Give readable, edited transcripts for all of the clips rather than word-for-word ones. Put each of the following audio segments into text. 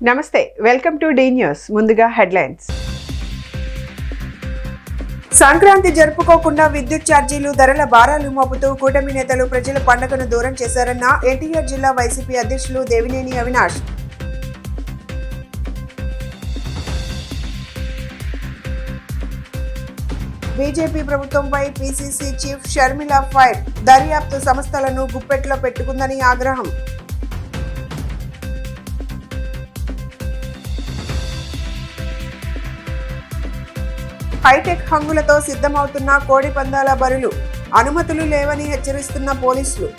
నమస్తే, welcome to D news. ముందుగా headlines. Sankranti జరుపుకోకుండా విద్యుత్ ఛార్జీలు, ధరల భారాలు మోపుతూ కూటమి నేతలు ప్రజల పండుగను దూరం చేశారన్న ఎన్టీఆర్ జిల్లా వైసీపీ అధ్యక్షులు దేవినేని అవినాష్. బీజేపీ ప్రభుత్వంపై పీసీసీ చీఫ్ షర్మిల ఫైర్. దర్యాప్తు సంస్థలను గుప్పెట్లో పెట్టుకుందని ఆగ్రహం. హైటెక్ హంగులతో సిద్ధమవుతున్న కోడి పందాల బరులు, అనుమతులు లేవని హెచ్చరిస్తున్న పోలీసులు.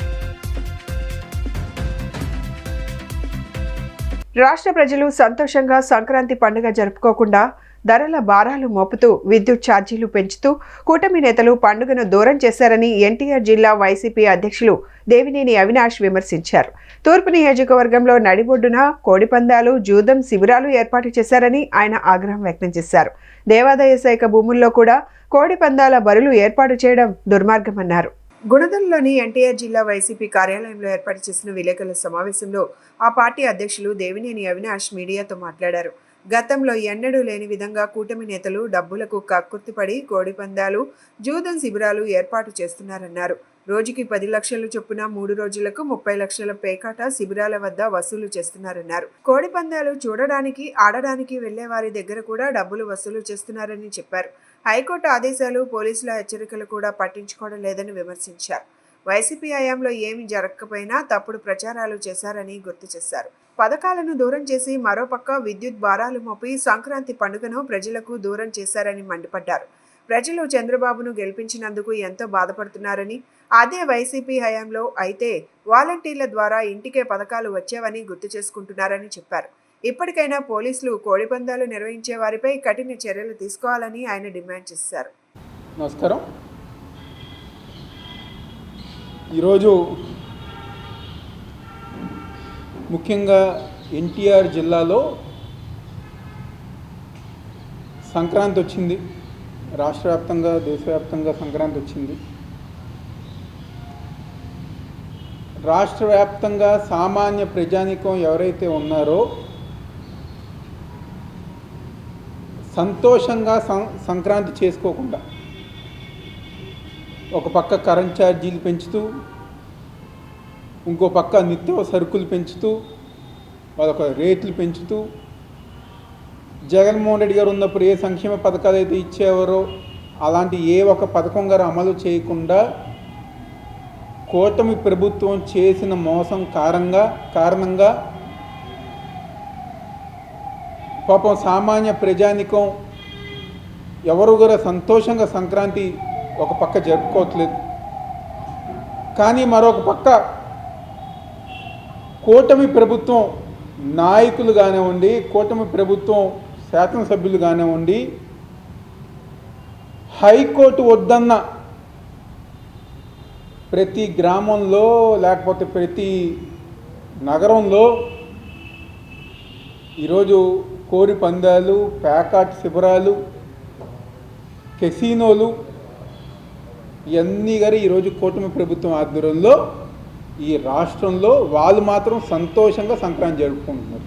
రాష్ట్ర ప్రజలు సంతోషంగా సంక్రాంతి పండుగ జరుపుకోకుండా ధరల భారాలు మోపుతూ విద్యుత్ ఛార్జీలు పెంచుతూ కూటమి నేతలు పండుగను దూరం చేశారని ఎన్టీఆర్ జిల్లా వైసీపీ అధ్యక్షులు దేవినేని అవినాష్ విమర్శించారు. తూర్పు నియోజకవర్గంలో నడిబొడ్డున కోడిపందాలు, జూదం శిబిరాలు ఏర్పాటు చేశారని ఆయన ఆగ్రహం వ్యక్తం చేశారు. దేవాదాయ శాఖ భూముల్లో కూడా కోడి పందాల బరులు ఏర్పాటు చేయడం దుర్మార్గమన్నారు. గుణదలలోని ఎన్టీఆర్ జిల్లా వైసీపీ కార్యాలయంలో ఏర్పాటు చేసిన విలేకరుల సమావేశంలో ఆ పార్టీ అధ్యక్షులు దేవినేని అవినాష్ మీడియాతో మాట్లాడారు. గతంలో ఎన్నడూ లేని విధంగా కూటమి నేతలు డబ్బులకు కక్కుర్తిపడి కోడిపందాలు, జూదం శిబిరాలు ఏర్పాటు చేస్తున్నారన్నారు. రోజుకి 10 లక్షలు చొప్పున 3 రోజులకు 30 లక్షల పేకాట శిబిరాల వద్ద వసూలు చేస్తున్నారన్నారు. కోడిపందాలు చూడడానికి, ఆడడానికి వెళ్లే వారి దగ్గర కూడా డబ్బులు వసూలు చేస్తున్నారని చెప్పారు. హైకోర్టు ఆదేశాలు, పోలీసుల హెచ్చరికలు కూడా పట్టించుకోవడం లేదని విమర్శించారు. వైసీపీ హయాంలో ఏమి జరగకపోయినా తప్పుడు ప్రచారాలు చేశారని గుర్తు చేశారు. పథకాలను దూరం చేసి మరోపక్క విద్యుత్ భారాలు మోపి సంక్రాంతి పండుగను ప్రజలకు దూరం చేశారని మండిపడ్డారు. ప్రజలు చంద్రబాబును గెలిపించినందుకు ఎంతో బాధపడుతున్నారని, అదే వైసీపీ హయాంలో అయితే వాలంటీర్ల ద్వారా ఇంటికే పథకాలు వచ్చేవని గుర్తు చేసుకుంటున్నారని చెప్పారు. ఇప్పటికైనా పోలీసులు కోడిపందాలు నిర్వహించే వారిపై కఠిన చర్యలు తీసుకోవాలని ఆయన డిమాండ్ చేశారు. నమస్కారం. ఈరోజు ముఖ్యంగా ఎన్టీఆర్ జిల్లాలో సంక్రాంతి వచ్చింది. రాష్ట్ర వ్యాప్తంగా, దేశవ్యాప్తంగా సంక్రాంతి వచ్చింది. రాష్ట్ర వ్యాప్తంగా సామాన్య ప్రజానీకం ఎవరైతే ఉన్నారో సంతోషంగా సంక్రాంతి చేసుకోకుండా ఒక పక్క కరెంట్ ఛార్జీలు పెంచుతూ, ఇంకో పక్క నిత్య సరుకులు పెంచుతూ, వాళ్ళొక రేట్లు పెంచుతూ, జగన్మోహన్ రెడ్డి గారు ఉన్నప్పుడు ఏ సంక్షేమ పథకాలు అయితే ఇచ్చేవారో అలాంటి ఏ ఒక పథకం గారు అమలు చేయకుండా కూటమి ప్రభుత్వం చేసిన మోసం కారణంగా పాపం సామాన్య ప్రజానికం ఎవరు కూడా సంతోషంగా సంక్రాంతి ఒక పక్క జరుపుకోవట్లేదు. కానీ మరొక పక్క కూటమి ప్రభుత్వం నాయకులు కానివ్వండి, కూటమి ప్రభుత్వం శాసనసభ్యులు కానివ్వండి, హైకోర్టు వద్దన్న ప్రతి గ్రామంలో లేకపోతే ప్రతి నగరంలో ఈరోజు కోడి పందాలు, పేకాట్ శిబిరాలు, కెసినోలు ఇవన్నీ గారి ఈరోజు కూటమి ప్రభుత్వం ఆధ్వర్యంలో ఈ రాష్ట్రంలో వాళ్ళు మాత్రం సంతోషంగా సంక్రాంతి జరుపుకుంటున్నారు.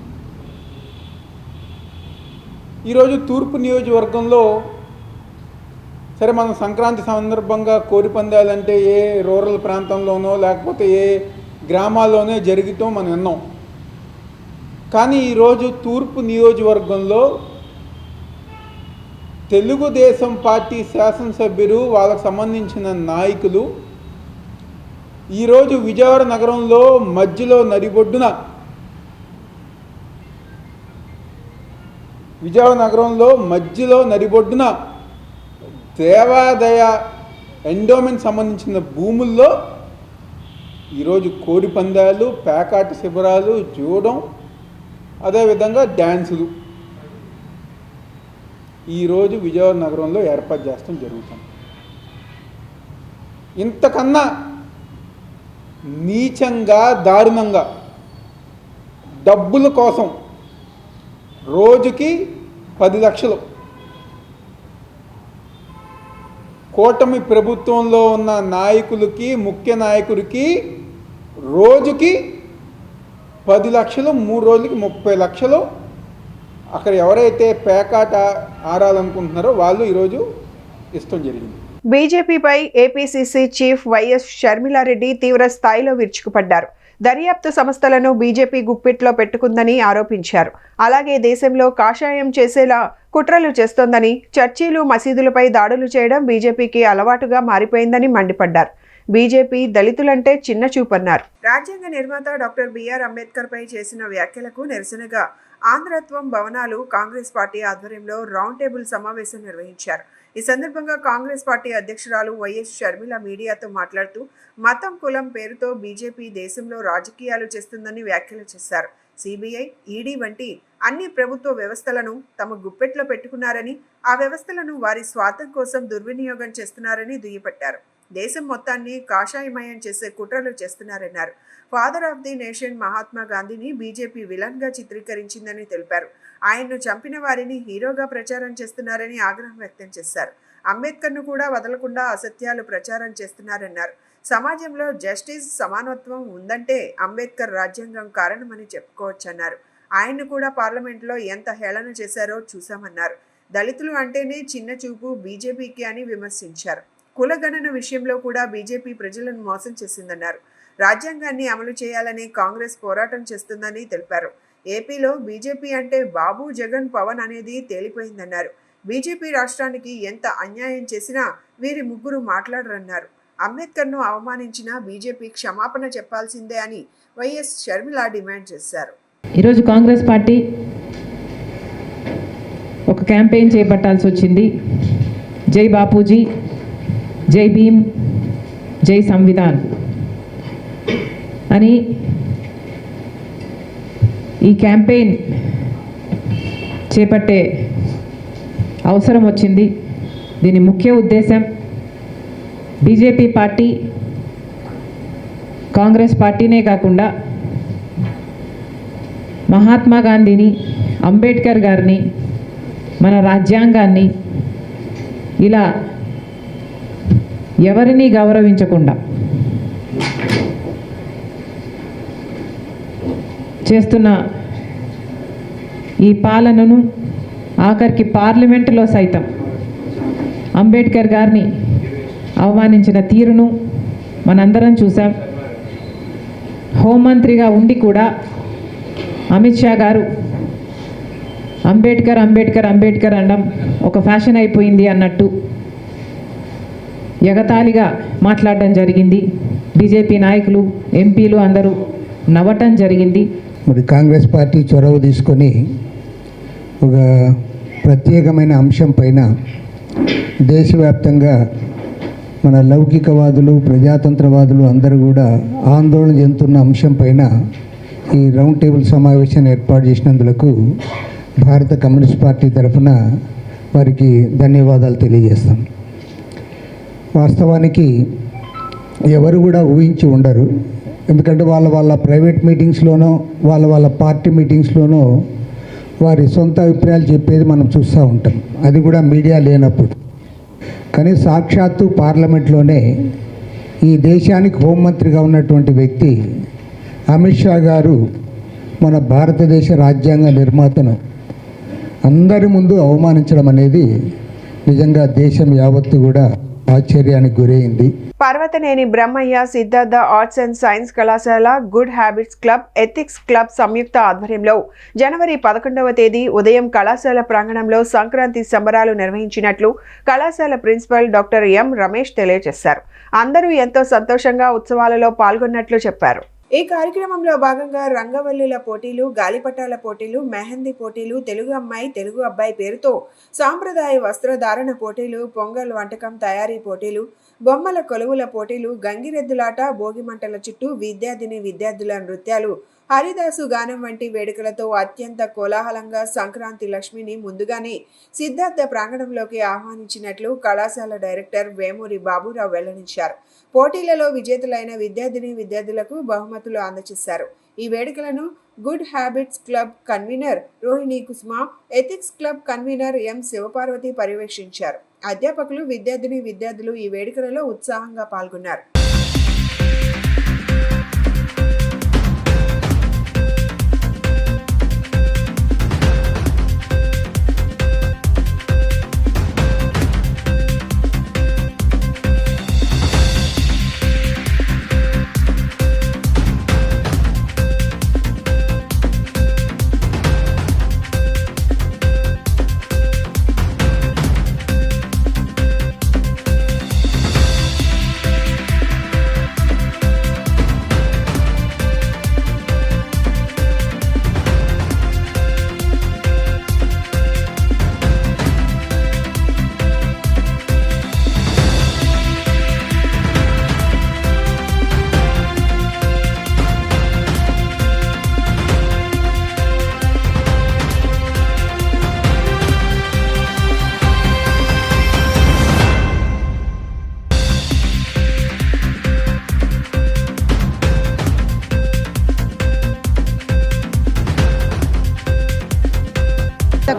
ఈరోజు తూర్పు నియోజకవర్గంలో సరే, మనం సంక్రాంతి సందర్భంగా కోడి పందాలంటే ఏ రూరల్ ప్రాంతంలోనో లేకపోతే ఏ గ్రామాల్లోనే జరుగుతాం మనం విన్నాం. కానీ ఈరోజు తూర్పు నియోజకవర్గంలో తెలుగుదేశం పార్టీ శాసనసభ్యులు, వాళ్ళకు సంబంధించిన నాయకులు ఈరోజు విజయవాడ నగరంలో మధ్యలో నడిబొడ్డున దేవాదాయ ఎండోమెంట్ సంబంధించిన భూముల్లో ఈరోజు కోడి పందాలు, పేకాట శిబిరాలు, జూడం, అదేవిధంగా డ్యాన్సులు ఈరోజు విజయవాడ నగరంలో ఏర్పాటు చేస్తాం జరుగుతుంది. ఇంతకన్నా నీచంగా, దారుణంగా డబ్బుల కోసం రోజుకి 10 లక్షలు కూటమి ప్రభుత్వంలో ఉన్న నాయకులకి, ముఖ్య నాయకుడికి రోజుకి 10 లక్షలు, 3 రోజులకి 30 లక్షలు అక్కడ ఎవరైతే పేకాట ఆడాలనుకుంటున్నారో వాళ్ళు ఈరోజు ఇష్టం జరిగింది. బీజేపీపై ఏపీసీసీ చీఫ్ వైఎస్ షర్మిలారెడ్డి తీవ్ర స్థాయిలో విరుచుకుపడ్డారు. దర్యాప్తు సంస్థలను బీజేపీ గుప్పిట్లో పెట్టుకుందని ఆరోపించారు. అలాగే దేశంలో కాషాయం చేసేలా కుట్రలు చేస్తోందని, చర్చీలు మసీదులపై దాడులు చేయడం బీజేపీకి అలవాటుగా మారిపోయిందని మండిపడ్డారు. బీజేపీ దళితులంటే చిన్న చూపన్నారు. రాజ్యాంగ నిర్మాత డాక్టర్ బిఆర్ అంబేద్కర్ పై చేసిన వ్యాఖ్యలకు నిరసనగా ఆంధ్రత్వం భవనాలు కాంగ్రెస్ పార్టీ ఆధ్వర్యంలో రౌండ్ టేబుల్ సమావేశం నిర్వహించారు. ఈ సందర్భంగా కాంగ్రెస్ పార్టీ అధ్యక్షురాలు వైఎస్ షర్మిల మీడియాతో మాట్లాడుతూ మతం కులం పేరుతో బీజేపీ దేశంలో రాజకీయాలు చేస్తుందని వ్యాఖ్యలు చేశారు. సిబిఐ, ఈడీ వంటి అన్ని ప్రభుత్వ వ్యవస్థలను తమ గుప్పెట్లో పెట్టుకున్నారని, ఆ వ్యవస్థలను వారి స్వార్థం కోసం దుర్వినియోగం చేస్తున్నారని దుయ్యబట్టారు. దేశం మొత్తాన్ని కాషాయమయం చేసే కుట్రలు చేస్తున్నారన్నారు. Father of the nation Mahatma గాంధీని బీజేపీ విలన్గా చిత్రీకరించిందని తెలిపారు. ఆయన్ను చంపిన వారిని హీరోగా ప్రచారం చేస్తున్నారని ఆగ్రహం వ్యక్తం చేశారు. అంబేద్కర్ను కూడా వదలకుండా అసత్యాలు ప్రచారం చేస్తున్నారన్నారు. సమాజంలో జస్టిస్, సమానత్వం ఉందంటే అంబేద్కర్ రాజ్యాంగం కారణమని చెప్పుకోవచ్చన్నారు. ఆయన్ను కూడా పార్లమెంట్లో ఎంత హేళన చేశారో చూశామన్నారు. దళితులు అంటేనే చిన్న చూపు బీజేపీకి అని విమర్శించారు. కులగణన విషయంలో కూడా బీజేపీ ప్రజలను మోసం చేసిందన్నారు. రాజ్యాంగాన్ని అమలు చేయాలని కాంగ్రెస్ పోరాటం చేస్తుందని తెలిపారు. ఏపీలో బీజేపీ అంటే బాబు, జగన్, పవన్ అనేది తేలిపోయిందన్నారు. బీజేపీ రాష్ట్రానికి ఎంత అన్యాయం చేసినా వీరి ముగ్గురు మాట్లాడరన్నారు. అంబేద్కర్ను అవమానించిన బీజేపీ క్షమాపణ చెప్పాల్సిందే అని వైఎస్ షర్మిల డిమాండ్ చేశారు. ఈరోజు కాంగ్రెస్ పార్టీ ఒక క్యాంపెయిన్ చేపట్టాల్సి వచ్చింది. జై బాపూజీ, జై భీమ్, జై సంవిధాన్ అని ఈ క్యాంపెయిన్ చేపట్టే అవసరం వచ్చింది. దీని ముఖ్య ఉద్దేశం బీజేపీ పార్టీ, కాంగ్రెస్ పార్టీనే కాకుండా మహాత్మా గాంధీని, అంబేద్కర్ గారిని, మన రాజ్యాంగాన్ని ఇలా ఎవరిని గౌరవించకుండా చేస్తున్న ఈ పాలనను, ఆఖరికి పార్లమెంటులో సైతం అంబేద్కర్ గారిని అవమానించిన తీరును మనందరం చూసాం. హోంమంత్రిగా ఉండి కూడా అమిత్ షా గారు అంబేద్కర్ అంబేద్కర్ అంబేద్కర్ అనడం ఒక ఫ్యాషన్ అయిపోయింది అన్నట్టు ఎగతాళిగా మాట్లాడడం జరిగింది. బీజేపీ నాయకులు, ఎంపీలు అందరూ నవ్వటం జరిగింది. మరి కాంగ్రెస్ పార్టీ చొరవ తీసుకొని ఒక ప్రత్యేకమైన అంశం పైన దేశవ్యాప్తంగా మన లౌకికవాదులు, ప్రజాతంత్రవాదులు అందరూ కూడా ఆందోళన చెందుతున్న అంశం పైన ఈ రౌండ్ టేబుల్ సమావేశాన్ని ఏర్పాటు చేసినందుకు భారత కమ్యూనిస్ట్ పార్టీ తరఫున వారికి ధన్యవాదాలు తెలియజేస్తాం. వాస్తవానికి ఎవరు కూడా ఊహించి ఉండరు. ఎందుకంటే వాళ్ళ ప్రైవేట్ మీటింగ్స్లోనో వాళ్ళ పార్టీ మీటింగ్స్లోనో వారి సొంత అభిప్రాయాలు చెప్పేది మనం చూస్తూ ఉంటాం, అది కూడా మీడియా లేనప్పుడు. కానీ సాక్షాత్తు పార్లమెంట్లోనే ఈ దేశానికి హోంమంత్రిగా ఉన్నటువంటి వ్యక్తి అమిత్ షా గారు మన భారతదేశ రాజ్యాంగ నిర్మాతను అందరి ముందు అవమానించడం అనేది నిజంగా దేశం యావత్తు కూడా ఆశ్చర్యానికి గురైంది. Parvathaneni Brahmaiah Siddhartha arts and science కళాశాల, good habits club, ethics club సంయుక్త ఆధ్వర్యంలో జనవరి 11వ తేదీ ఉదయం కళాశాల ప్రాంగణంలో సంక్రాంతి సంబరాలు నిర్వహించినట్లు కళాశాల ప్రిన్సిపల్ డాక్టర్ ఎం రమేష్ తెలియజేశారు. అందరూ ఎంతో సంతోషంగా ఉత్సవాలలో పాల్గొన్నట్లు చెప్పారు. ఈ కార్యక్రమంలో భాగంగా రంగవల్లుల పోటీలు, గాలిపటాల పోటీలు, మెహందీ పోటీలు, తెలుగు అమ్మాయి తెలుగు అబ్బాయి పేరుతో సాంప్రదాయ వస్త్రధారణ పోటీలు, పొంగల్ వంటకం తయారీ పోటీలు, బొమ్మల కొలువుల పోటీలు, గంగిరెద్దులాట, భోగిమంటల చుట్టూ విద్యార్థుల నృత్యాలు, హరిదాసు గానం వంటి వేడుకలతో అత్యంత కోలాహలంగా సంక్రాంతి లక్ష్మిని ముందుగానే సిద్ధార్థ ప్రాంగణంలోకి ఆహ్వానించినట్లు కళాశాల డైరెక్టర్ వేమూరి బాబురావు వెల్లడించారు. పోటీలలో విజేతలైన విద్యార్థులకు బహుమతులు అందజేశారు. ఈ వేడుకలను good habits club convener Rohini Kusuma, ethics club convener M Sivaparvathi పర్యవేక్షించారు. అధ్యాపకులు, విద్యార్థులు ఈ వేడుకలలో ఉత్సాహంగా పాల్గొన్నారు.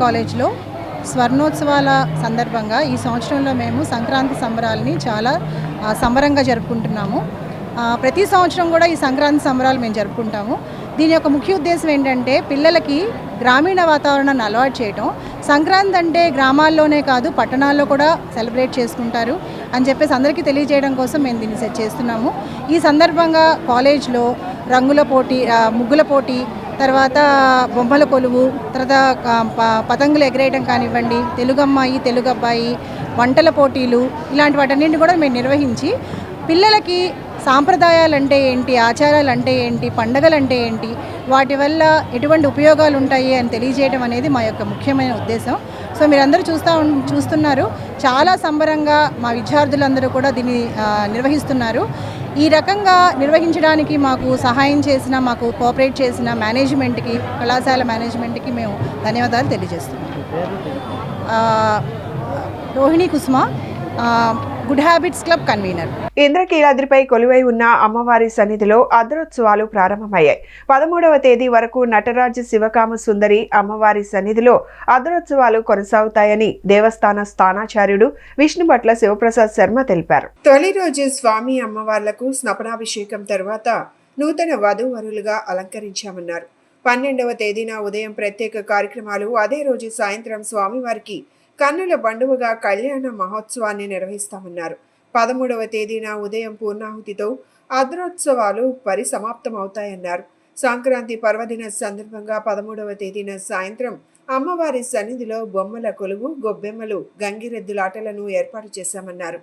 కాలేజ్లో స్వర్ణోత్సవాల సందర్భంగా ఈ సంవత్సరంలో మేము సంక్రాంతి సంబరాలని చాలా సంబరంగా జరుపుకుంటున్నాము. ప్రతి సంవత్సరం కూడా ఈ సంక్రాంతి సంబరాలు మేము జరుపుకుంటాము. దీని యొక్క ముఖ్య ఉద్దేశం ఏంటంటే పిల్లలకి గ్రామీణ వాతావరణాన్ని అలవాటు చేయటం. సంక్రాంతి అంటే గ్రామాల్లోనే కాదు పట్టణాల్లో కూడా సెలబ్రేట్ చేసుకుంటారు అని చెప్పేసి అందరికీ తెలియజేయడం కోసం మేము దీన్ని సెట్ చేస్తున్నాము. ఈ సందర్భంగా కాలేజ్లో రంగుల పోటీ, ముగ్గుల పోటీ, తర్వాత బొమ్మల కొలువు, తర్వాత పతంగులు ఎగరేయడం కానివ్వండి, తెలుగు అమ్మాయి తెలుగు అబ్బాయి వంటల పోటీలు, ఇలాంటి వాటన్నింటిని కూడా మేము నిర్వహించి పిల్లలకి సాంప్రదాయాలు అంటే ఏంటి, ఆచారాలు అంటే ఏంటి, పండగలు అంటే ఏంటి, వాటి వల్ల ఎటువంటి ఉపయోగాలు ఉంటాయి అని తెలియజేయడం అనేది మా యొక్క ముఖ్యమైన ఉద్దేశం. సో మీరందరూ చూస్తున్నారు, చాలా సంబరంగా మా విద్యార్థులందరూ కూడా దీన్ని నిర్వహిస్తున్నారు. ఈ రకంగా నిర్వహించడానికి మాకు సహాయం చేసిన, మాకు కోఆపరేట్ చేసిన మేనేజ్మెంట్కి, కళాశాల మేనేజ్మెంట్కి మేము ధన్యవాదాలు తెలియజేస్తున్నాం. రోహిణి కుసుమ, గుడ్ హ్యాబిట్స్ క్లబ్ కన్వీనర్. ఇంద్రకీలాద్రిపై కొలువై ఉన్న అమ్మవారి సన్నిధిలో అద్రోత్సవాలు ప్రారంభమయ్యాయి. 13వ తేదీ వరకు నటరాజ శివకామ సుందరి అమ్మవారి సన్నిధిలో అద్రోత్సవాలు కొనసాగుతాయని దేవస్థాన స్థానాచార్యుడు విష్ణుభట్ల శివప్రసాద్ శర్మ తెలిపారు. తొలి రోజు స్వామి అమ్మవార్లకు స్నపనాభిషేకం తర్వాత నూతన వధూవరులుగా అలంకరించామన్నారు. 12వ తేదీన ఉదయం ప్రత్యేక కార్యక్రమాలు, అదే రోజు సాయంత్రం స్వామివారికి కన్నుల బండువగా కళ్యాణ మహోత్సవాన్ని నిర్వహిస్తామన్నారు. 13వ తేదీన ఉదయం పూర్ణాహుతితో అద్రోత్సవాలు పరిసమాప్తమవుతాయన్నారు. సంక్రాంతి పర్వదిన సందర్భంగా 13వ తేదీన సాయంత్రం అమ్మవారి సన్నిధిలో బొమ్మల కొలువు, గొబ్బెమ్మలు, గంగిరెద్దులాటలను ఏర్పాటు చేశామన్నారు.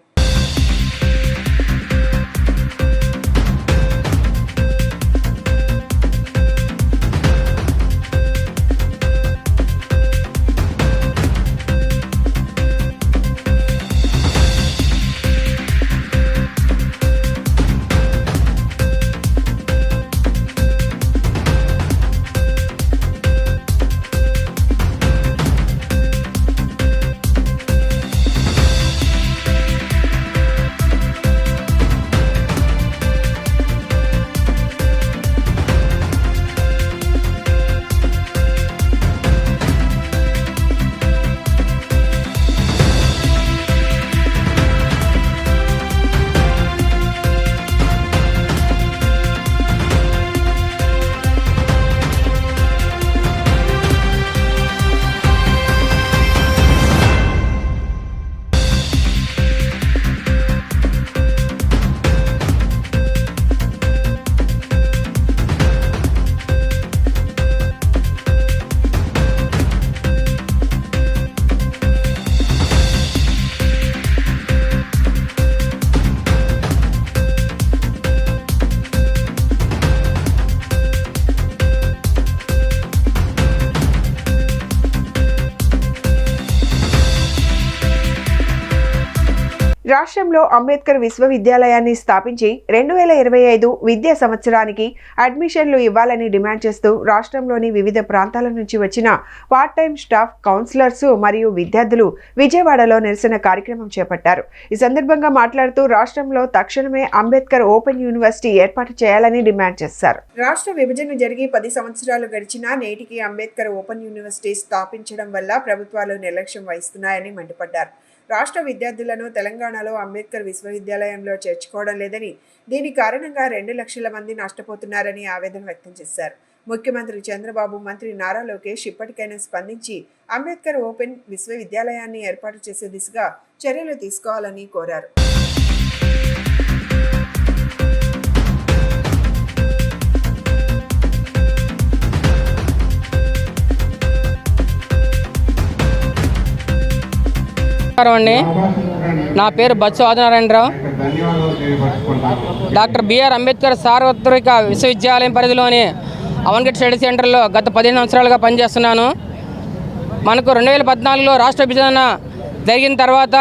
రాష్ట్రంలో అంబేద్కర్ విశ్వవిద్యాలయాన్ని స్థాపించి 2025 విద్యా సంవత్సరానికి అడ్మిషన్లు ఇవ్వాలని డిమాండ్ చేస్తూ రాష్ట్రంలోని వివిధ ప్రాంతాల నుంచి వచ్చిన పార్ట్ టైం స్టాఫ్, కౌన్సిలర్స్ మరియు విద్యార్థులు విజయవాడలో నిరసన కార్యక్రమం చేపట్టారు. ఈ సందర్భంగా మాట్లాడుతూ రాష్ట్రంలో తక్షణమే అంబేద్కర్ ఓపెన్ యూనివర్సిటీ ఏర్పాటు చేయాలని డిమాండ్ చేశారు. రాష్ట్ర విభజన జరిగి 10 సంవత్సరాలు గడిచినా నేటికి అంబేద్కర్ ఓపెన్ యూనివర్సిటీ స్థాపించడం వల్ల ప్రభుత్వాలు నిర్లక్ష్యం వహిస్తున్నాయని మండిపడ్డారు. రాష్ట్ర విద్యార్థులను తెలంగాణలో అంబేద్కర్ విశ్వవిద్యాలయంలో చేర్చుకోవడం లేదని, దీని కారణంగా 2 లక్షల మంది నష్టపోతున్నారని ఆవేదన వ్యక్తం చేశారు. ముఖ్యమంత్రి చంద్రబాబు, మంత్రి నారా లోకేష్ ఇప్పటికైనా స్పందించి అంబేద్కర్ ఓపెన్ విశ్వవిద్యాలయాన్ని ఏర్పాటు చేసే దిశగా చర్యలు తీసుకోవాలని కోరారు. నా పేరు బచ్చు ఆదినారాయణరావు. డాక్టర్ బిఆర్ అంబేద్కర్ సార్వత్రిక విశ్వవిద్యాలయం పరిధిలోని అవన్గేట్ స్టడీ సెంటర్లో గత 15 సంవత్సరాలుగా పనిచేస్తున్నాను. మనకు 2014లో రాష్ట్ర విభజన జరిగిన తర్వాత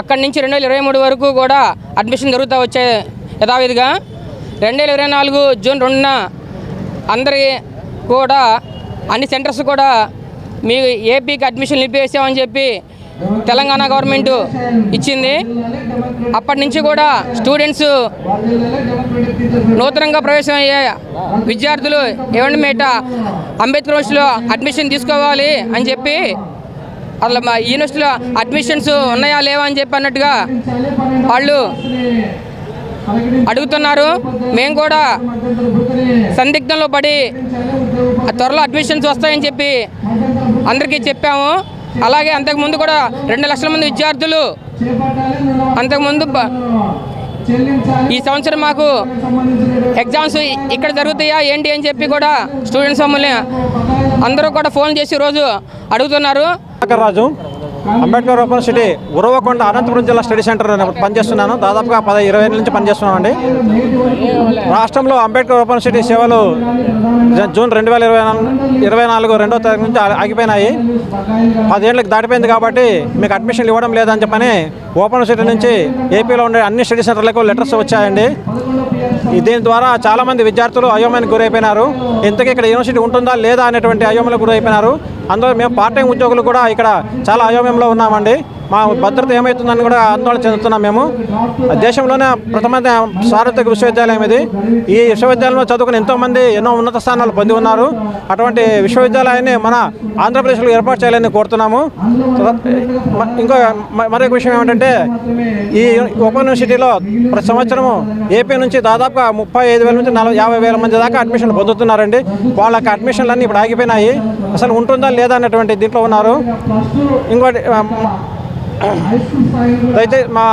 అక్కడి నుంచి 2023 వరకు కూడా అడ్మిషన్ జరుగుతూ వచ్చే యథావిధిగా 2024 జూన్ 2న అందరి కూడా అన్ని సెంటర్స్ కూడా మీ ఏపీకి అడ్మిషన్ నిలిపేసామని చెప్పి తెలంగాణ గవర్నమెంట్ ఇచ్చింది. అప్పటి నుంచి కూడా స్టూడెంట్స్ నూతనంగా ప్రవేశమయ్యే విద్యార్థులు ఏమండి మేట అంబేద్కర్ యూనివర్సిటీలో అడ్మిషన్ తీసుకోవాలి అని చెప్పి అసలు మా యూనివర్సిటీలో అడ్మిషన్స్ ఉన్నాయా లేవా అని చెప్పి అన్నట్టుగా వాళ్ళు అడుగుతున్నారు. మేము కూడా సందిగ్ధంలో పడి త్వరలో అడ్మిషన్స్ వస్తాయని చెప్పి అందరికీ చెప్పాము. అలాగే అంతకుముందు కూడా 2 లక్షల మంది విద్యార్థులు అంతకుముందు ఈ సంవత్సరం మాకు ఎగ్జామ్స్ ఇక్కడ జరుగుతాయా ఏంటి అని చెప్పి కూడా స్టూడెంట్స్ మమ్మల్ని అందరూ కూడా ఫోన్ చేసి రోజు అడుగుతున్నారు. రాజు అంబేద్కర్ యూనివర్సిటీ ఉరవకొండ అనంతపురం జిల్లా స్టడీ సెంటర్ పనిచేస్తున్నాను. దాదాపుగా 20 ఏళ్ళ నుంచి పనిచేస్తున్నామండి. రాష్ట్రంలో అంబేద్కర్ యూనివర్సిటీ సేవలు జూన్ 2024 2వ తారీఖు నుంచి ఆగిపోయినాయి. 10 ఏళ్ళకి దాటిపోయింది కాబట్టి మీకు అడ్మిషన్లు ఇవ్వడం లేదని చెప్పని ఓపెన్ యూనివర్సిటీ నుంచి ఏపీలో ఉండే అన్ని స్టడీ సెంటర్లకు లెటర్స్ వచ్చాయండి. దీని ద్వారా చాలామంది విద్యార్థులు అయోమయానికి గురైపోయినారు. ఇంతకీ ఇక్కడ యూనివర్సిటీ ఉంటుందా లేదా అనేటువంటి అయోమయాలకు గురైపోయినారు. అందులో మేము పార్ట్ టైం ఉద్యోగులు కూడా ఇక్కడ చాలా అయోమయంలో ఉన్నామండి. మా భద్రత ఏమవుతుందని కూడా ఆందోళన చెందుతున్నాం. మేము దేశంలోనే ప్రథమ సార్వత్రిక విశ్వవిద్యాలయం ఇది. ఈ విశ్వవిద్యాలయంలో చదువుకుని ఎంతోమంది ఎన్నో ఉన్నత స్థానాలు పొంది ఉన్నారు. అటువంటి విశ్వవిద్యాలయాన్ని మన ఆంధ్రప్రదేశ్లో ఏర్పాటు చేయాలని కోరుతున్నాము. ఇంకో మరొక విషయం ఏమిటంటే ఈ ఓపెన్ యూనివర్సిటీలో ప్రతి సంవత్సరము ఏపీ నుంచి దాదాపుగా 35,000 నుంచి 50,000 మంది దాకా అడ్మిషన్లు పొందుతున్నారండి. వాళ్ళకి అడ్మిషన్లు అన్నీ ఇప్పుడు ఆగిపోయినాయి. అసలు ఉంటుందా లేదా అన్నటువంటి దీంట్లో ఉన్నారు. ఇంకోటి అయితే మా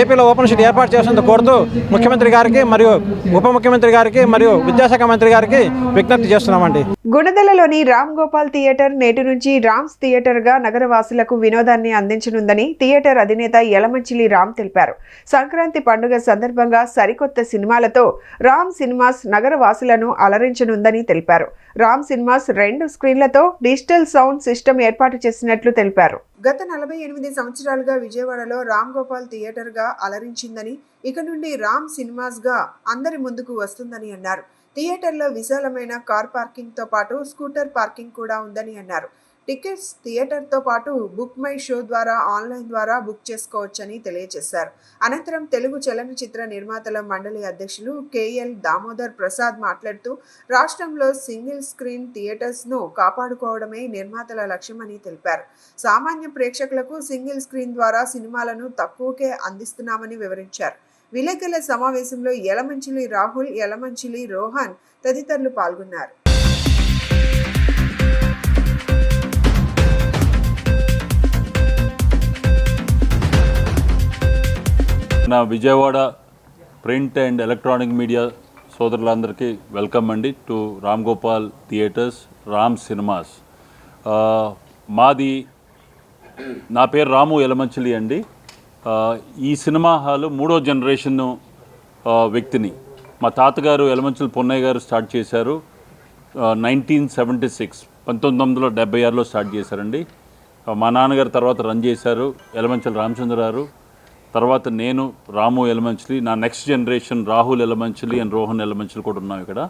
ఏపీలో ఓపెన్ యూనివర్సిటీ ఏర్పాటు చేసినందుకు కోరుతూ ముఖ్యమంత్రి గారికి మరియు ఉప ముఖ్యమంత్రి గారికి మరియు విద్యాశాఖ మంత్రి గారికి విజ్ఞప్తి చేస్తున్నామండి. గుణదలలోని రామ్ గోపాల్ థియేటర్ నేటి నుంచి రామ్స్ థియేటర్గా నగరవాసులకు వినోదాన్ని అందించనుందని థియేటర్ అధినేత యలమంచిలి రామ్ తెలిపారు. సంక్రాంతి పండుగ సందర్భంగా సరికొత్త సినిమాలతో రామ్ సినిమాస్ నగరవాసులను అలరించనుందని తెలిపారు. రామ్ సినిమాస్ 2 స్క్రీన్లతో డిజిటల్ సౌండ్ సిస్టమ్ ఏర్పాటు చేసినట్లు తెలిపారు. గత 48 సంవత్సరాలుగా విజయవాడలో రామ్ గోపాల్ థియేటర్గా అలరించిందని, ఇక నుండి రామ్ సినిమాస్గా అందరి ముందుకు వస్తుందని అన్నారు. థియేటర్లో విశాలమైన కార్ పార్కింగ్తో పాటు స్కూటర్ పార్కింగ్ కూడా ఉందని అన్నారు. టికెట్స్ థియేటర్తో పాటు బుక్ మై షో ద్వారా ఆన్లైన్ ద్వారా బుక్ చేసుకోవచ్చని తెలియజేశారు. అనంతరం తెలుగు చలనచిత్ర నిర్మాతల మండలి అధ్యక్షులు కేఎల్ దామోదర్ ప్రసాద్ మాట్లాడుతూ రాష్ట్రంలో సింగిల్ స్క్రీన్ థియేటర్స్ను కాపాడుకోవడమే నిర్మాతల లక్ష్యమని తెలిపారు. సామాన్య ప్రేక్షకులకు సింగిల్ స్క్రీన్ ద్వారా సినిమాలను తక్కువకే అందిస్తున్నామని వివరించారు. విలేకరుల సమావేశంలో యలమంచిలి రాహుల్, యలమంచిలి రోహన్ తదితరులు పాల్గొన్నారు. నా Vijayawada print and electronic media సోదరులందరికీ వెల్కమ్ అండి to Ram Gopal theatres, Ram cinemas. నా పేరు రాము యలమంచిలి అండి. ఈ సినిమా హాలు 3వ జనరేషన్ వ్యక్తిని. మా తాతగారు యలమంచిలి పొన్నయ్య గారు స్టార్ట్ చేశారు. 1976 1976లో స్టార్ట్ చేశారండి. మా నాన్నగారు తర్వాత రన్ చేశారు యలమంచిలి రామచంద్రరావు. తర్వాత నేను రాము యలమంచిలి, నా next generation Rahul Yalamanchili and Rohan Yalamanchili కూడా ఉన్నాం ఇక్కడ.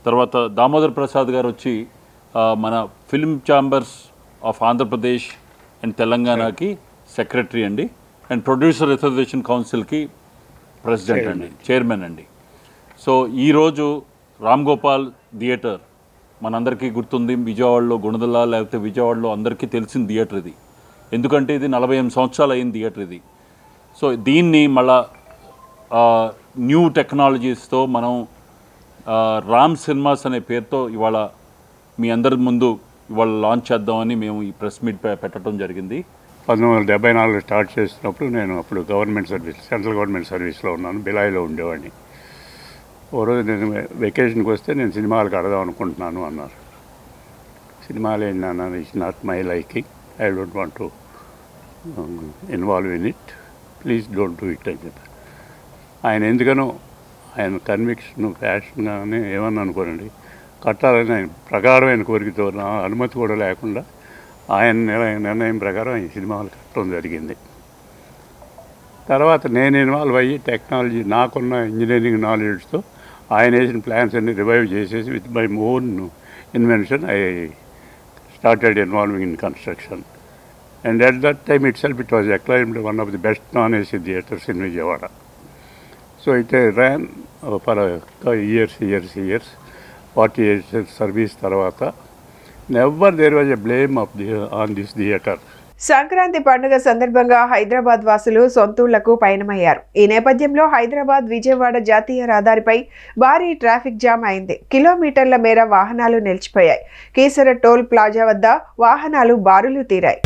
తర్వాత దామోదర్ ప్రసాద్ గారు వచ్చి మన film chambers of Andhra Pradesh and తెలంగాణకి సెక్రటరీ అండి, అండ్ ప్రొడ్యూసర్ అసోసియేషన్ కౌన్సిల్కి ప్రెసిడెంట్ అండి, చైర్మన్ అండి. సో ఈరోజు రామ్ గోపాల్ థియేటర్ మనందరికీ గుర్తుంది. విజయవాడలో గుణదల లేకపోతే విజయవాడలో అందరికీ తెలిసిన థియేటర్ ఇది. ఎందుకంటే ఇది 48 సంవత్సరాలు అయిన థియేటర్ ఇది. సో దీన్ని మళ్ళా న్యూ టెక్నాలజీస్తో మనం రామ్ సినిమాస్ అనే పేరుతో ఇవాళ మీ అందరి ముందు ఇవాళ లాంచ్ చేద్దామని మేము ఈ ప్రెస్ మీట్ పెట్టడం జరిగింది. 1974 స్టార్ట్ చేసినప్పుడు నేను అప్పుడు గవర్నమెంట్ సర్వీస్, సెంట్రల్ గవర్నమెంట్ సర్వీస్లో ఉన్నాను. బిలాయిలో ఉండేవాడిని. ఓ రోజు నేను వెకేషన్కి వస్తే నేను సినిమాలకు ఆడదాం అనుకుంటున్నాను అన్నారు. సినిమాలు ఏంటన్నా, it's not my liking, I don't want to involve in it, please don't do it అని చెప్పారు. ఆయన ఎందుకనో ఆయన కన్విక్షన్ ఫ్యాషన్గానే ఏమన్నా అనుకోనండి, కట్టాలని ఆయన ప్రకారమైన కోరికతో నా అనుమతి కూడా లేకుండా ఆయన నిర్ణయం ప్రకారం ఆయన సినిమాలు కట్టడం జరిగింది. తర్వాత నేను ఇన్వాల్వ్ అయ్యి టెక్నాలజీ నాకున్న ఇంజనీరింగ్ నాలెడ్జ్తో ఆయన వేసిన ప్లాన్స్ అన్ని రివైవ్ చేసేసి with my own invention I started involving in construction. And at that time itself, it was acclaimed one of the best non-AC theatres in Vijayawada. So it ran for years. 40 years service tarvata. Never there was a blame on this theatre. Sankranti పండుగ సందర్భంగా హైదరాబాద్ వాసులు సొంతూళ్లకు పయనమయ్యారు. ఈ నేపథ్యంలో హైదరాబాద్ విజయవాడ జాతీయ రహదారిపై భారీ traffic jam అయింది. కిలోమీటర్ల మేర వాహనాలు నిలిచిపోయాయి. కీసర టోల్ ప్లాజా వద్ద వాహనాలు బారులు తీరాయి.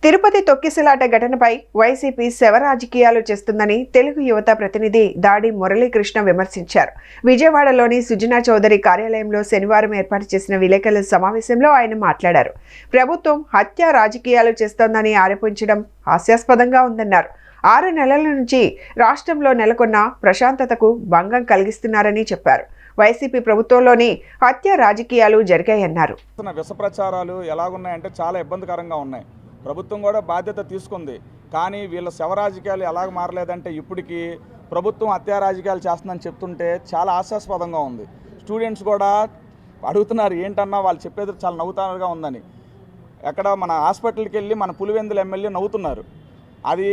తిరుపతి తొక్కిసలాట ఘటనపై వైసీపీ శవరాజకీయాలు చేస్తుందని తెలుగు యువత ప్రతినిధి దాడి మురళీకృష్ణ విమర్శించారు. విజయవాడలోని సుజనా చౌదరి కార్యాలయంలో శనివారం ఏర్పాటు చేసిన విలేకరుల సమావేశంలో ఆయన మాట్లాడారు. ప్రభుత్వం హత్య రాజకీయాలు చేస్తోందని ఆరోపించడం హాస్యాస్పదంగా ఉందన్నారు. 6 నెలల నుంచి రాష్ట్రంలో నెలకొన్న ప్రశాంతతకు భంగం కలిగిస్తున్నారని చెప్పారు. వైసీపీ ప్రభుత్వంలోని హత్య రాజకీయాలు జరిగాయన్నారు. విష ప్రచారాలు ఎలాగున్నాయంటే చాలా ఇబ్బందికరంగా ఉన్నాయి. ప్రభుత్వం కూడా బాధ్యత తీసుకుంది. కానీ వీళ్ళ శవ రాజకీయాలు ఎలాగ మారలేదంటే ఇప్పటికీ ప్రభుత్వం హత్యా రాజకీయాలు చేస్తుందని చెప్తుంటే చాలా హాస్యాస్పదంగా ఉంది. స్టూడెంట్స్ కూడా అడుగుతున్నారు ఏంటన్నా వాళ్ళు చెప్పేది చాలా నవ్వుతారుగా ఉందని. ఎక్కడ మన హాస్పిటల్కి వెళ్ళి మన పులివెందుల ఎమ్మెల్యే నవ్వుతున్నారు. అది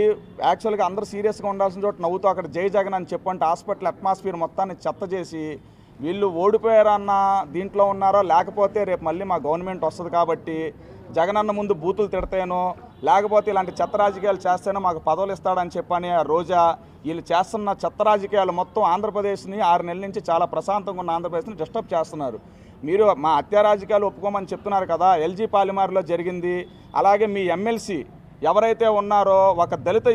యాక్చువల్గా అందరూ సీరియస్గా ఉండాల్సిన చోట నవ్వుతూ అక్కడ జై జగన్ అని చెప్పంటే హాస్పిటల్ అట్మాస్ఫియర్ మొత్తాన్ని చెత్త చేసి వీళ్ళు ఓడిపోయారన్న దీంట్లో ఉన్నారో లేకపోతే రేపు మళ్ళీ మా గవర్నమెంట్ వస్తుంది కాబట్టి జగనన్న ముందు బూతులు తిడతానో లేకపోతే ఇలాంటి చెత్త రాజకీయాలు చేస్తేనో మాకు పదవులు ఇస్తాడని చెప్పని రోజా వీళ్ళు చేస్తున్న చెత్త రాజకీయాలు మొత్తం ఆంధ్రప్రదేశ్ని 6 నెలల నుంచి చాలా ప్రశాంతంగా ఉన్న ఆంధ్రప్రదేశ్ని డిస్టర్బ్ చేస్తున్నారు. మీరు మా హత్యా రాజకీయాలు ఒప్పుకోమని చెప్తున్నారు కదా, ఎల్జీ పాలిమార్లో జరిగింది. అలాగే మీ ఎమ్మెల్సీ ఎవరైతే ఉన్నారో ఒక దళిత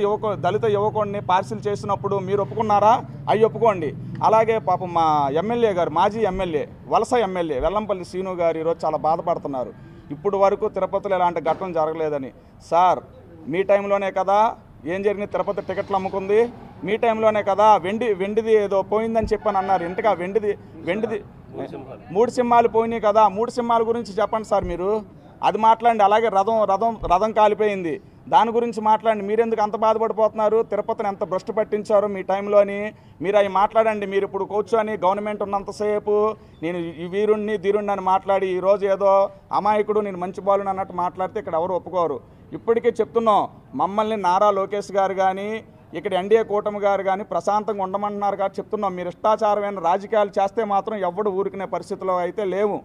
యువకుడిని పార్సిల్ చేసినప్పుడు మీరు ఒప్పుకున్నారా? అవి ఒప్పుకోండి. అలాగే పాపం మా ఎమ్మెల్యే గారు మాజీ ఎమ్మెల్యే వలస ఎమ్మెల్యే వెల్లంపల్లి శ్రీను గారు ఈరోజు చాలా బాధపడుతున్నారు. ఇప్పుడు వరకు తిరుపతిలో ఎలాంటి ఘటన జరగలేదని. సార్ మీ టైంలోనే కదా ఏం జరిగింది, తిరుపతి టికెట్లు అమ్ముకుంది మీ టైంలోనే కదా. వెండిది ఏదో పోయిందని చెప్పని అన్నారు. ఇంతగా వెండిది 3 సింహాలు పోయినాయి కదా, 3 సింహాల గురించి చెప్పండి సార్ మీరు. అది మాట్లాడండి. అలాగే రథం కాలిపోయింది, దాని గురించి మాట్లాడండి. మీరెందుకు అంత బాధపడిపోతున్నారు? తిరుపతిని ఎంత భ్రష్టు పట్టించారో మీ టైంలోని మీరు అవి మాట్లాడండి. మీరు ఇప్పుడు కూర్చొని గవర్నమెంట్ ఉన్నంతసేపు నేను ఈ వీరుణ్ణి ధీరుణ్ణి అని మాట్లాడి ఈరోజు ఏదో అమాయకుడు నేను మంచి బాలుని అన్నట్టు మాట్లాడితే ఇక్కడ ఎవరు ఒప్పుకోరు. ఇప్పటికే చెప్తున్నాం, మమ్మల్ని నారా లోకేష్ గారు కానీ ఇక్కడ ఎన్డీఏ కూటమి గారు కానీ ప్రశాంతంగా ఉండమంటున్నారు కాబట్టి చెప్తున్నాం. మీరు ఇష్టాచారమైన రాజకీయాలు చేస్తే మాత్రం ఎవడు ఊరుకునే పరిస్థితిలో అయితే లేవు.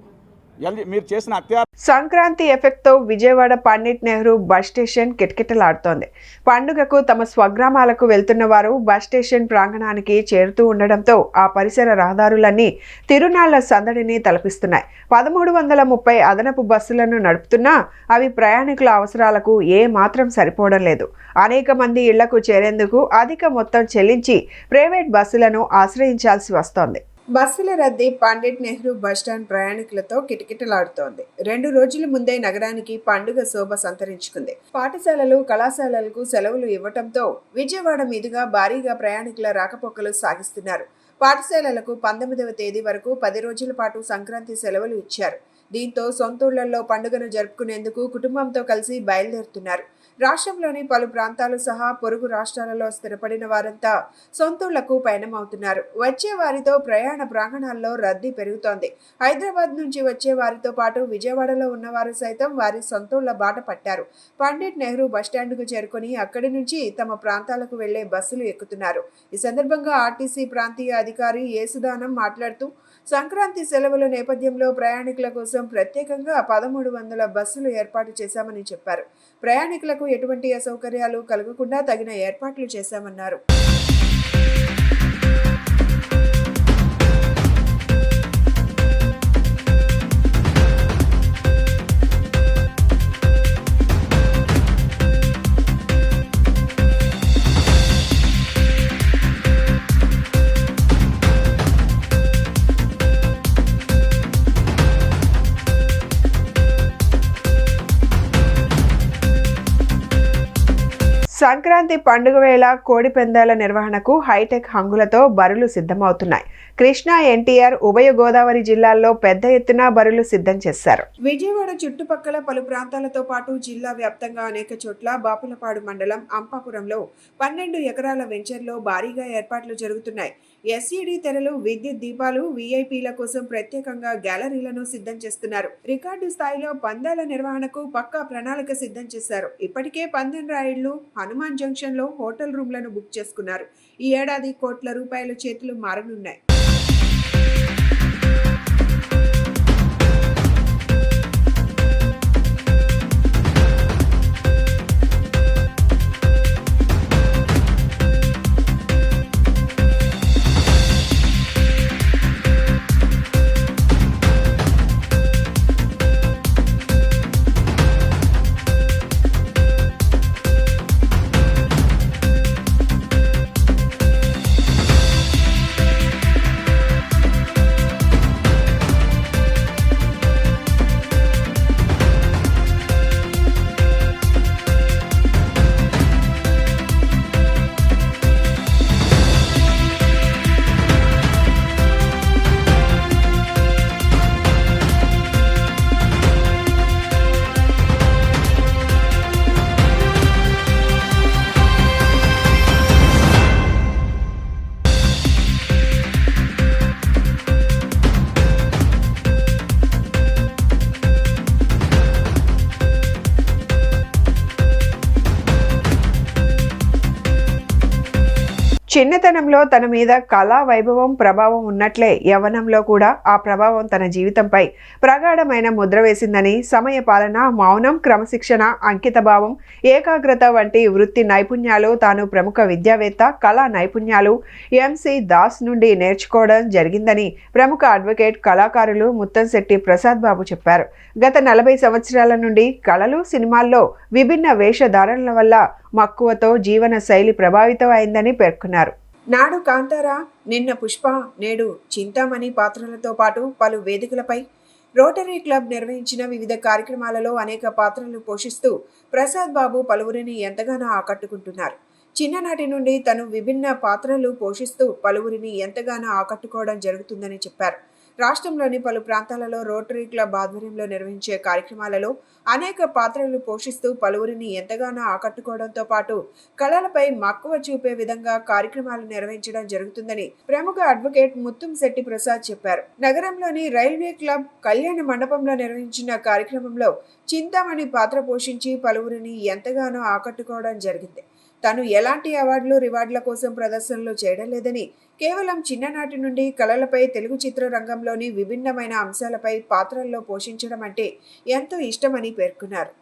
మీరు చేసిన అత్యాచారం సంక్రాంతి ఎఫెక్ట్ తో విజయవాడ పండిట్ నెహ్రూ బస్ స్టేషన్ కిటకిటలాడుతోంది. పండుగకు తమ స్వగ్రామాలకు వెళ్తున్న వారు బస్ స్టేషన్ ప్రాంగణానికి చేరుతూ ఉండడంతో ఆ పరిసర రహదారులన్నీ తిరునాళ్ల సందడిని తలపిస్తున్నాయి. 1330 అదనపు బస్సులను నడుపుతున్నా అవి ప్రయాణికుల అవసరాలకు ఏ మాత్రం సరిపోవడం లేదు. అనేక మంది ఇళ్లకు చేరేందుకు అధిక మొత్తం చెల్లించి ప్రైవేట్ బస్సులను ఆశ్రయించాల్సి వస్తోంది. బస్సుల రద్దీ పండిట్ నెహ్రూ బస్టాండ్ ప్రయాణికులతో కిటకిటలాడుతోంది. 2 రోజుల ముందే నగరానికి పండుగ శోభ సంతరించుకుంది. పాఠశాలలు, కళాశాలలకు సెలవులు ఇవ్వటంతో విజయవాడ మీదుగా భారీగా ప్రయాణికుల రాకపోకలు సాగిస్తున్నారు. పాఠశాలలకు 19వ తేదీ వరకు 10 రోజుల పాటు సంక్రాంతి సెలవులు ఇచ్చారు. దీంతో సొంతూళ్లలో పండుగను జరుపుకునేందుకు కుటుంబంతో కలిసి బయలుదేరుతున్నారు. రాష్ట్రంలోని పలు ప్రాంతాలు సహా పొరుగు రాష్ట్రాలలో స్థిరపడిన వారంతా సొంతూళ్లకు పయనమవుతున్నారు. వచ్చే వారితో ప్రయాణ ప్రాంగణాల్లో రద్దీ పెరుగుతోంది. హైదరాబాద్ నుంచి వచ్చే వారితో పాటు విజయవాడలో ఉన్నవారు సైతం వారి సొంతూళ్ల బాట పట్టారు. పండిట్ నెహ్రూ బస్టాండ్కు చేరుకుని అక్కడి నుంచి తమ ప్రాంతాలకు వెళ్లే బస్సులు ఎక్కుతున్నారు. ఈ సందర్భంగా ఆర్టీసీ ప్రాంతీయ అధికారి యేసుదానం మాట్లాడుతూ సంక్రాంతి సెలవుల నేపథ్యంలో ప్రయాణికుల కోసం ప్రత్యేకంగా 1300 బస్సులు ఏర్పాటు చేశామని చెప్పారు. ప్రయాణికులకు ఎటువంటి అసౌకర్యాలు కలగకుండా తగిన ఏర్పాట్లు చేశామన్నారు. సంక్రాంతి పండుగ వేళ కోడి పందాల నిర్వహణకు హైటెక్ హంగులతో బరులు సిద్ధమవుతున్నాయి. కృష్ణా, ఎన్టీఆర్ ఉభయ గోదావరి జిల్లాల్లో పెద్ద ఎత్తున బరులు సిద్ధం చేశారు. విజయవాడ చుట్టుపక్కల పలు ప్రాంతాలతో పాటు జిల్లా వ్యాప్తంగా అనేక చోట్ల బాపులపాడు మండలం అంపాపురంలో 12 ఎకరాల వెంచర్లో భారీగా ఏర్పాట్లు జరుగుతున్నాయి. ఎస్ఈడి తెరలు, విద్యుత్ దీపాలు, వీఐపీల కోసం ప్రత్యేకంగా గ్యాలరీలను సిద్ధం చేస్తున్నారు. రికార్డు స్థాయిలో పందాల నిర్వహణకు పక్కా ప్రణాళిక సిద్ధం చేశారు. ఇప్పటికే పందెం రాయుళ్లు హనుమాన్ జంక్షన్ లో హోటల్ రూమ్లను బుక్ చేసుకున్నారు. ఈ ఏడాది కోట్ల రూపాయల చేతులు మారనున్నాయి. చిన్నతనంలో తన మీద కళా వైభవం ప్రభావం ఉన్నట్లే యవ్వనంలో కూడా ఆ ప్రభావం తన జీవితంపై ప్రగాఢమైన ముద్ర వేసిందని, సమయ పాలన, మౌనం, క్రమశిక్షణ, అంకితభావం, ఏకాగ్రత వంటి వృత్తి నైపుణ్యాలు తాను ప్రముఖ విద్యావేత్త, కళా నైపుణ్యాలు ఎంసి దాస్ నుండి నేర్చుకోవడం జరిగిందని ప్రముఖ అడ్వకేట్, కళాకారులు ముత్తంశెట్టి ప్రసాద్ బాబు చెప్పారు. గత 40 సంవత్సరాల నుండి కళలు, సినిమాల్లో విభిన్న వేషధారణల వల్ల మక్కువతో జీవన శైలి ప్రభావితం అయిందని పేర్కొన్నారు. నాడు కాంతార, నిన్న పుష్ప, నేడు చింతామణి పాత్రలతో పాటు పలు వేదికలపై రోటరీ క్లబ్ నిర్వహించిన వివిధ కార్యక్రమాలలో అనేక పాత్రలు పోషిస్తూ ప్రసాద్ బాబు పలువురిని ఎంతగానో ఆకట్టుకుంటున్నారు. చిన్ననాటి నుండి తను విభిన్న పాత్రలు పోషిస్తూ పలువురిని ఎంతగానో ఆకట్టుకోవడం జరుగుతుందని చెప్పారు. రాష్ట్రంలోని పలు ప్రాంతాలలో రోటరీ క్లబ్ ఆధ్వర్యంలో నిర్వహించే కార్యక్రమాలలో అనేక పాత్రలు పోషిస్తూ పలువురిని ఎంతగానో ఆకట్టుకోవడంతో పాటు కళలపై మక్కువ చూపే విధంగా కార్యక్రమాలు నిర్వహించడం జరుగుతుందని ప్రముఖ అడ్వకేట్ ముత్తంశెట్టి ప్రసాద్ చెప్పారు. నగరంలోని రైల్వే క్లబ్ కళ్యాణ మండపంలో నిర్వహించిన కార్యక్రమంలో చింతామణి పాత్ర పోషించి పలువురిని ఎంతగానో ఆకట్టుకోవడం జరిగింది. తను ఎలాంటి అవార్డులు రివార్డుల కోసం ప్రదర్శనలు చేయడం లేదని, కేవలం చిన్ననాటి నుండి కళలపై, తెలుగు చిత్రరంగంలోని విభిన్నమైన అంశాలపై పాత్రల్లో పోషించడం అంటే ఎంతో ఇష్టమని పేర్కొన్నారు.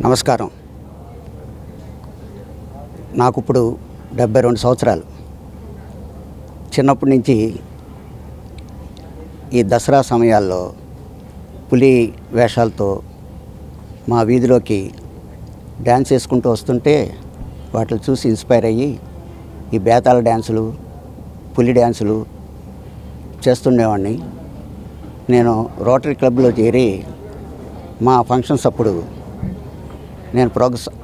నమస్కారం. నాకు ఇప్పుడు 72 సంవత్సరాలు. చిన్నప్పటి నుంచి ఈ దసరా సమయాల్లో పులి వేషాలతో మా వీధిలోకి డ్యాన్స్ చేసుకుంటూ వస్తుంటే వాటిని చూసి ఇన్స్పైర్ అయ్యి ఈ బేతాళ డ్యాన్సులు, పులి డ్యాన్సులు చేస్తుండేవాడిని. నేను రోటరీ క్లబ్లో చేరి మా ఫంక్షన్స్ అప్పుడు నేను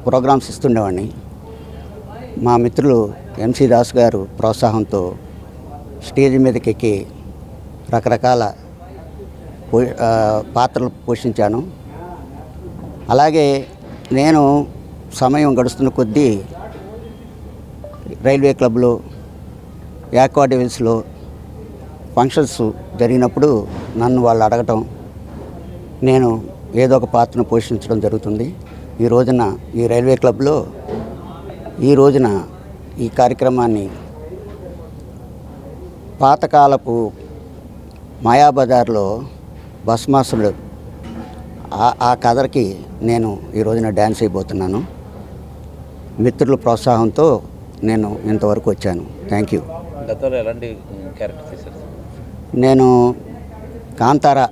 ప్రోగ్రామ్స్ ఇస్తుండేవాడిని. మా మిత్రులు ఎంసీ దాస్ గారు ప్రోత్సాహంతో స్టేజ్ మీదకి ఎక్కి రకరకాల పాత్రలు పోషించాను. అలాగే నేను సమయం గడుస్తున్న కొద్దీ రైల్వే క్లబ్లో, యాక్వాడివిల్స్లో ఫంక్షన్స్ జరిగినప్పుడు నన్ను వాళ్ళు అడగటం, నేను ఏదో ఒక పాత్రను పోషించడం జరుగుతుంది. ఈ రోజున ఈ రైల్వే క్లబ్లో ఈ కార్యక్రమాన్ని పాతకాలపు మాయాబజార్లో భస్మాసురుడు ఆ కథకి నేను ఈ రోజున డ్యాన్స్ అయిపోతున్నాను. మిత్రుల ప్రోత్సాహంతో నేను ఇంతవరకు వచ్చాను. Thank you. గతంలో ఎలాంటి క్యారెక్టర్ చేశారు? నేను కాంతారా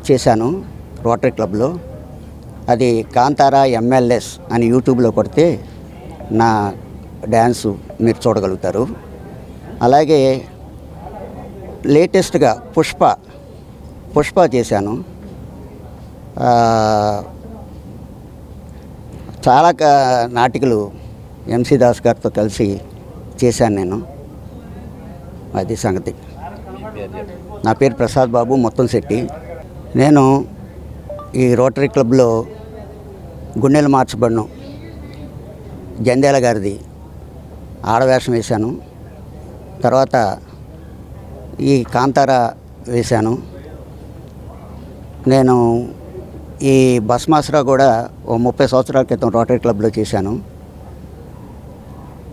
చేశాను రోటరీ క్లబ్లో. అది కాంతారా ఎంఎల్ఎస్ అని యూట్యూబ్లో కొడితే నా డ్యాన్సు మీరు చూడగలుగుతారు. అలాగే లేటెస్ట్గా పుష్ప చేశాను. చాలా నాటికలు ఎంసీ దాస్ గారితో కలిసి చేశాను నేను. అది సంగతి. నా పేరు ప్రసాద్ బాబు మొత్తంశెట్టి. నేను ఈ రోటరీ క్లబ్లో గుండెలు మార్చబడిన జంధ్యాల గారిది ఆడవేషం వేశాను. తర్వాత ఈ కాంతారా వేశాను. నేను ఈ భస్మాసుర కూడా 30 సంవత్సరాల క్రితం రోటరీ క్లబ్లో చేశాను.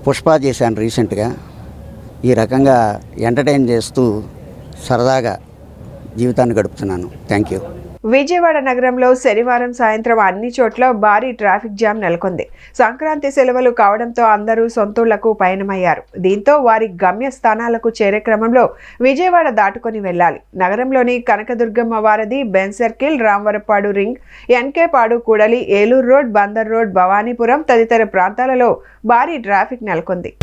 పుష్ప చేశాను రీసెంట్గా. ఈ రకంగా ఎంటర్టైన్ చేస్తూ సరదాగా జీవితాన్ని గడుపుతున్నాను. Thank you. విజయవాడ నగరంలో శనివారం సాయంత్రం అన్ని చోట్ల భారీ ట్రాఫిక్ జామ్ నెలకొంది. సంక్రాంతి సెలవులు కావడంతో అందరూ సొంతూళ్లకు పయనమయ్యారు. దీంతో వారి గమ్య స్థానాలకు చేరే క్రమంలో విజయవాడ దాటుకొని వెళ్లాలి. నగరంలోని కనకదుర్గమ్మ వారధి, Ben circle, Ramavarapadu ring, Enkepadu, కూడలి, ఏలూరు రోడ్, బందర్ రోడ్, భవానీపురం తదితర ప్రాంతాలలో భారీ ట్రాఫిక్ నెలకొంది.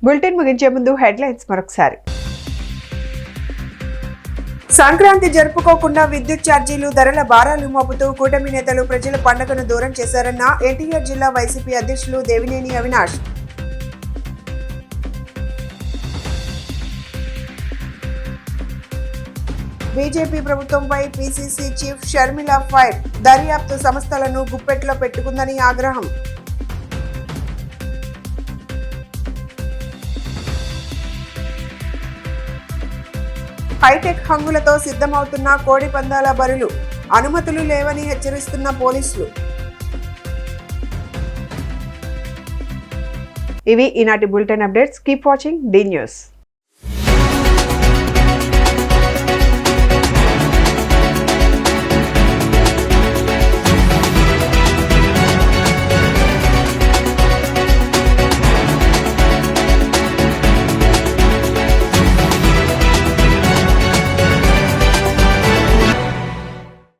బులెటిన్ ముగించే ముందు హెడ్లైన్స్ మరొకసారి. సంక్రాంతి జరుపుకోకుండా విద్యుత్ ఛార్జీలు, ధరల భారాలు మోపుతూ కూటమి నేతలు ప్రజల పండుగను దూరం చేశారన్న ఎన్టీఆర్ జిల్లా వైసీపీ అధ్యక్షులు దేవినేని అవినాష్. బీజేపీ ప్రభుత్వంపై పీసీసీ చీఫ్ షర్మిల ఫైర్, దర్యాప్తు సంస్థలను గుప్పెట్లో పెట్టుకుందని ఆగ్రహం. హైటెక్ హంగులతో సిద్ధమవుతున్న కోడి పందాల బరులు, అనుమతులు లేవని హెచ్చరిస్తున్న పోలీసులు. ఇవి ఈనాటి bulletin updates. Keep watching the news.